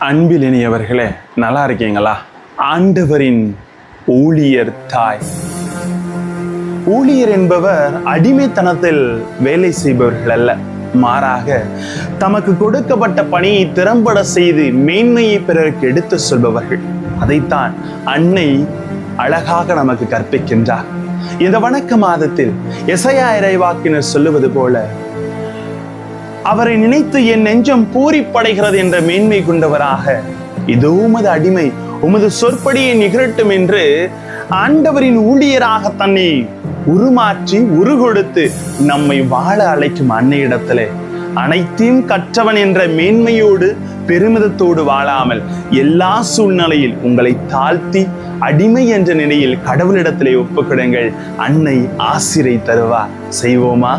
அன்பில் இனியவர்களே, நல்லா இருக்கீங்களா? ஆண்டவரின் ஊழியர் தாய். ஊழியர் என்பவர் அடிமைத்தனத்தில் வேலை செய்பவர்கள் அல்ல, மாறாக தமக்கு கொடுக்கப்பட்ட பணியை திறம்பட செய்து மேன்மையை பிறருக்கு எடுத்து சொல்பவர்கள். அதைத்தான் அன்னை அழகாக நமக்கு கற்பிக்கின்றார். இந்த வணக்க மாதத்தில் எசையா இறைவாக்கினர் சொல்லுவது போல, அவரை நினைத்து என் நெஞ்சம் பூரிப்படைகிறது என்ற மேன்மை கொண்டவராக, இதோ உமது அடிமை உமது சொற்படியை நிகழட்டும் என்று ஆண்டவரின் ஊழியராக தன்னை உருமாற்றி உருகொடுத்து நம்மை வாழ அழைக்கும் அன்னையிடத்திலே அனைத்தையும் கற்றவன் என்ற மேன்மையோடு பெருமிதத்தோடு வாழாமல் எல்லா சூழ்நிலையில் உங்களை தாழ்த்தி அடிமை என்ற நிலையில் கடவுளிடத்திலே ஒப்புக்கொடுங்கள். அன்னை ஆசிரை தருவார். செய்வோமா?